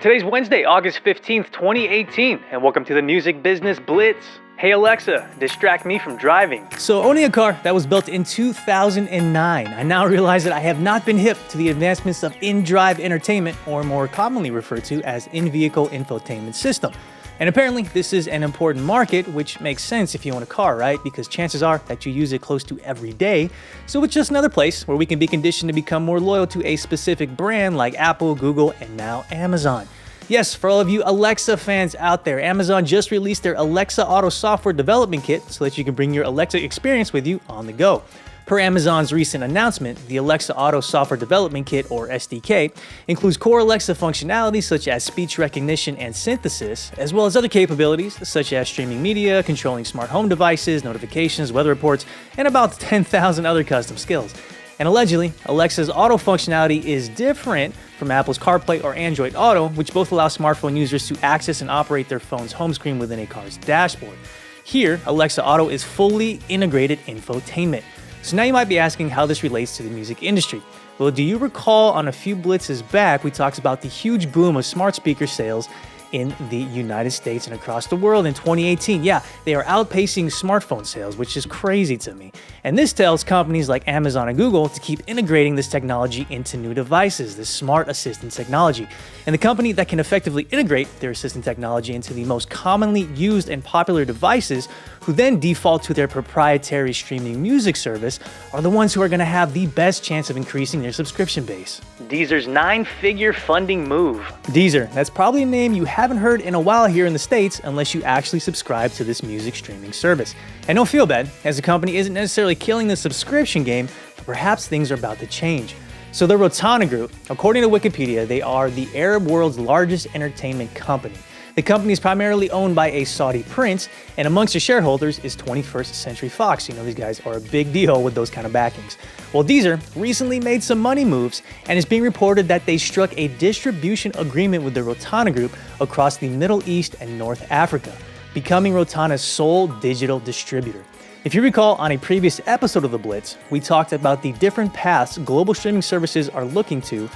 Today's Wednesday, August 15th, 2018, and welcome to the Music Business Blitz. Hey Alexa, distract me from driving. So owning a car that was built in 2009, I now realize that I have not been hip to the advancements of in-drive entertainment, or more commonly referred to as in-vehicle infotainment system. And apparently this is an important market, which makes sense if you own a car, right? Because chances are that you use it close to every day. So it's just another place where we can be conditioned to become more loyal to a specific brand like Apple, Google, and now Amazon. Yes, for all of you Alexa fans out there, Amazon just released their Alexa Auto software development kit so that you can bring your Alexa experience with you on the go. Per Amazon's recent announcement, the Alexa Auto Software Development Kit, or SDK, includes core Alexa functionalities such as speech recognition and synthesis, as well as other capabilities such as streaming media, controlling smart home devices, notifications, weather reports, and about 10,000 other custom skills. And allegedly, Alexa's auto functionality is different from Apple's CarPlay or Android Auto, which both allow smartphone users to access and operate their phone's home screen within a car's dashboard. Here, Alexa Auto is fully integrated infotainment. So now you might be asking how this relates to the music industry. Well, do you recall on a few blitzes back, we talked about the huge boom of smart speaker sales in the United States and across the world in 2018. Yeah, they are outpacing smartphone sales, which is crazy to me. And this tells companies like Amazon and Google to keep integrating this technology into new devices, this smart assistant technology. And the company that can effectively integrate their assistant technology into the most commonly used and popular devices, who then default to their proprietary streaming music service, are the ones who are going to have the best chance of increasing their subscription base. Deezer's 9-figure funding move. Deezer, that's probably a name you haven't heard in a while here in the States unless you actually subscribe to this music streaming service. And don't feel bad, as the company isn't necessarily killing the subscription game, but perhaps things are about to change. So the Rotana Group, according to Wikipedia, they are the Arab world's largest entertainment company. The company is primarily owned by a Saudi prince, and amongst their shareholders is 21st Century Fox. You know, these guys are a big deal with those kind of backings. Well, Deezer recently made some money moves, and it's being reported that they struck a distribution agreement with the Rotana Group across the Middle East and North Africa, becoming Rotana's sole digital distributor. If you recall, on a previous episode of The Blitz, we talked about the different paths global streaming services are looking to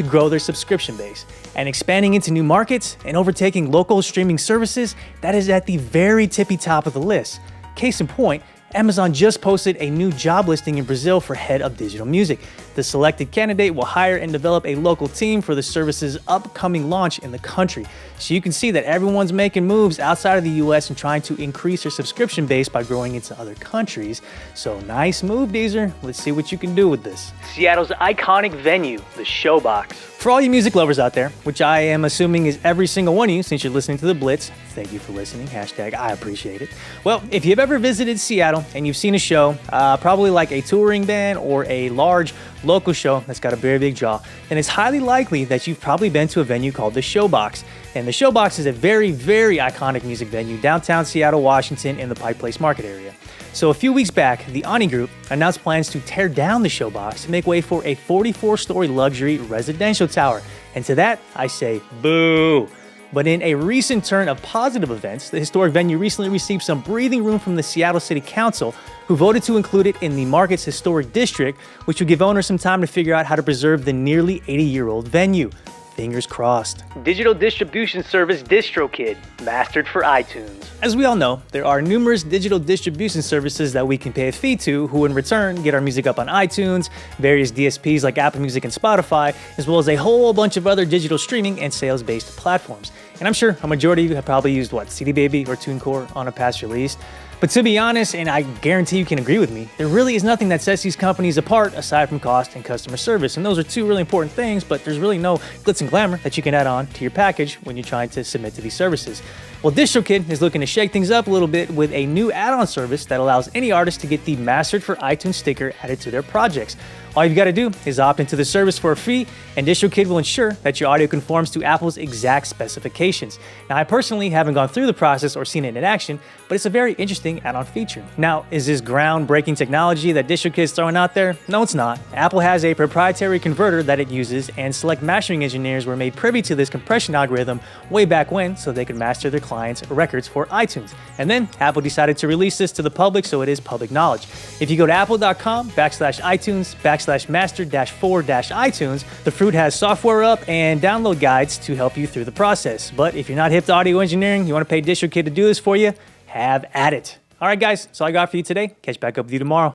grow their subscription base. And expanding into new markets and overtaking local streaming services, that is at the very tippy top of the list. Case in point, Amazon just posted a new job listing in Brazil for head of digital music. The selected candidate will hire and develop a local team for the service's upcoming launch in the country. So you can see that everyone's making moves outside of the US and trying to increase their subscription base by growing into other countries. So nice move, Deezer. Let's see what you can do with this. Seattle's iconic venue, the Showbox. For all you music lovers out there, which I am assuming is every single one of you since you're listening to The Blitz, thank you for listening, hashtag I appreciate it. Well, if you've ever visited Seattle and you've seen a show, probably like a touring band or a large local show that's got a very big draw, then it's highly likely that you've probably been to a venue called the Showbox. And the Showbox is a very, very iconic music venue downtown Seattle, Washington in the Pike Place Market area. So a few weeks back, the Ani Group announced plans to tear down the Showbox to make way for a 44-story luxury residential tower. And to that, I say boo. But in a recent turn of positive events, the historic venue recently received some breathing room from the Seattle City Council, who voted to include it in the market's historic district, which would give owners some time to figure out how to preserve the nearly 80-year-old venue. Fingers crossed. Digital distribution service DistroKid, mastered for iTunes. As we all know, there are numerous digital distribution services that we can pay a fee to, who in return get our music up on iTunes, various DSPs like Apple Music and Spotify, as well as a whole bunch of other digital streaming and sales-based platforms. And I'm sure a majority of you have probably used, CD Baby or TuneCore on a past release. But to be honest, and I guarantee you can agree with me, there really is nothing that sets these companies apart aside from cost and customer service. And those are two really important things, but there's really no glitz and glamour that you can add on to your package when you're trying to submit to these services. Well, DistroKid is looking to shake things up a little bit with a new add-on service that allows any artist to get the Mastered for iTunes sticker added to their projects. All you've got to do is opt into the service for a fee, and DistroKid will ensure that your audio conforms to Apple's exact specifications. Now, I personally haven't gone through the process or seen it in action, but it's a very interesting add-on feature. Now, is this groundbreaking technology that DistroKid is throwing out there? No, it's not. Apple has a proprietary converter that it uses, and select mastering engineers were made privy to this compression algorithm way back when so they could master their clients' records for iTunes. And then Apple decided to release this to the public, so it is public knowledge. If you go to apple.com/iTunes/DistroKid, /master-4-iTunes. The Fruit has software up and download guides to help you through the process. But if you're not hip to audio engineering, you want to pay DistroKid to do this for you, have at it. All right, guys, that's all I got for you today. Catch back up with you tomorrow.